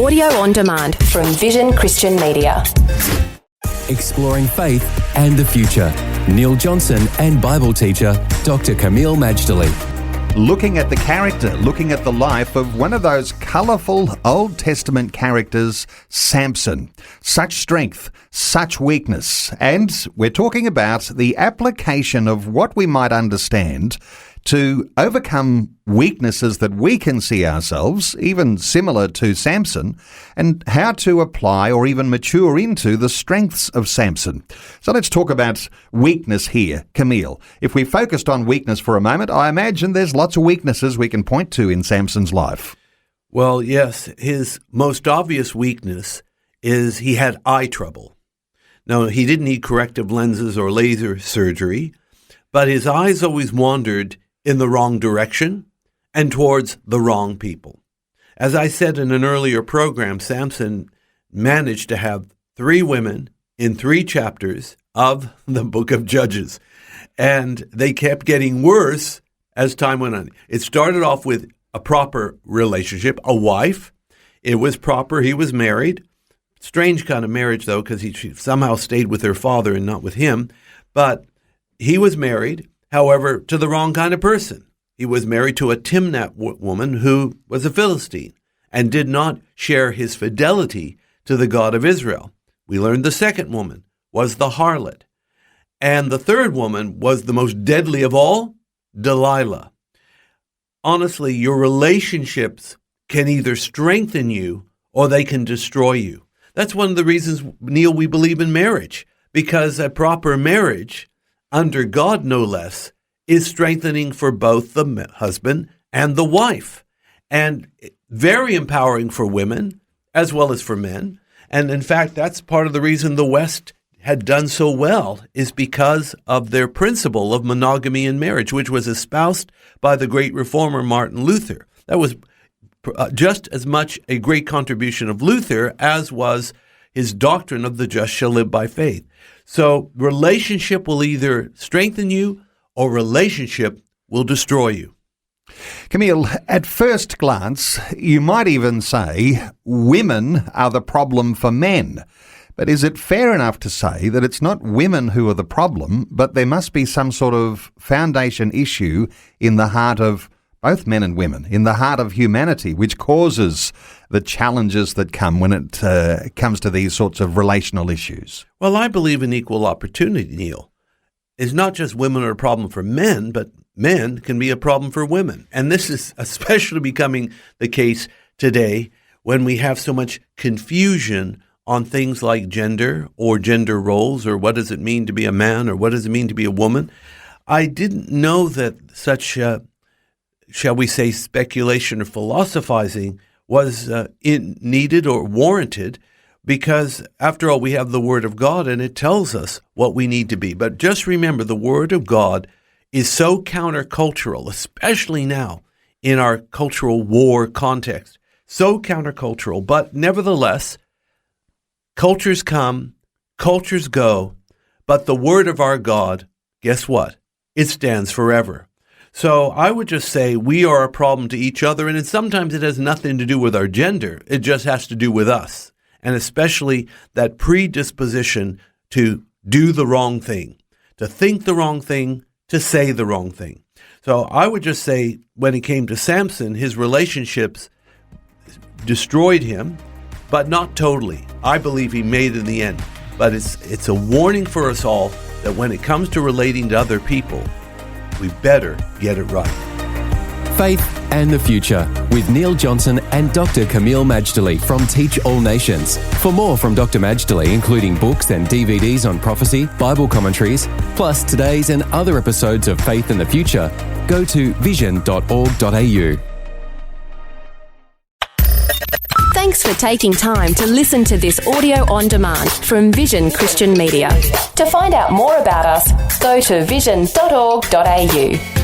audio on demand from Vision Christian Media. Exploring faith and the future. Neil Johnson and Bible teacher Dr. Camille Majdali. Looking at the character, looking at the life of one of those colourful Old Testament characters, Sampson. Such strength, such weakness. And we're talking about the application of what we might understand to overcome weaknesses that we can see ourselves, even similar to Sampson, and how to apply or even mature into the strengths of Sampson. So let's talk about weakness here, Camille. If we focused on weakness for a moment, I imagine there's lots of weaknesses we can point to in Sampson's life. Well, yes, his most obvious weakness is he had eye trouble. Now, he didn't need corrective lenses or laser surgery, but his eyes always wandered in the wrong direction and towards the wrong people. As I said in an earlier program, Sampson managed to have 3 women in 3 chapters of the book of Judges, and they kept getting worse as time went on. It started off with a proper relationship, a wife. It was proper. He was married. Strange kind of marriage, though, because she somehow stayed with her father and not with him. But he was married, however, to the wrong kind of person. He was married to a Timnat woman who was a Philistine and did not share his fidelity to the God of Israel. We learned the second woman was the harlot. And the third woman was the most deadly of all, Delilah. Honestly, your relationships can either strengthen you or they can destroy you. That's one of the reasons, Neil, we believe in marriage, because a proper marriage, under God no less, is strengthening for both the husband and the wife, and very empowering for women as well as for men. And in fact, that's part of the reason the West had done so well, is because of their principle of monogamy in marriage, which was espoused by the great reformer Martin Luther. That was just as much a great contribution of Luther as was his doctrine of the just shall live by faith. So relationship will either strengthen you or relationship will destroy you. Camille, at first glance, you might even say women are the problem for men. But is it fair enough to say that it's not women who are the problem, but there must be some sort of foundation issue in the heart of both men and women, in the heart of humanity, which causes the challenges that come when it comes to these sorts of relational issues? Well, I believe in equal opportunity, Neil. It's not just women are a problem for men, but men can be a problem for women. And this is especially becoming the case today when we have so much confusion on things like gender or gender roles, or what does it mean to be a man, or what does it mean to be a woman. I didn't know that such shall we say, speculation or philosophizing was needed or warranted, because after all, we have the Word of God and it tells us what we need to be. But just remember, the Word of God is so countercultural, especially now in our cultural war context, so countercultural. But nevertheless, cultures come, cultures go, but the Word of our God, guess what? It stands forever. So I would just say we are a problem to each other, and sometimes it has nothing to do with our gender. It just has to do with us, and especially that predisposition to do the wrong thing, to think the wrong thing, to say the wrong thing. So I would just say when it came to Sampson, his relationships destroyed him, but not totally. I believe he made it in the end. But it's a warning for us all that when it comes to relating to other people, we better get it right. Faith and the Future with Neil Johnson and Dr. Camille Majdali from Teach All Nations. For more from Dr. Majdali, including books and DVDs on prophecy, Bible commentaries, plus today's and other episodes of Faith and the Future, go to vision.org.au. Thanks for taking time to listen to this audio on demand from Vision Christian Media. To find out more about us, go to vision.org.au.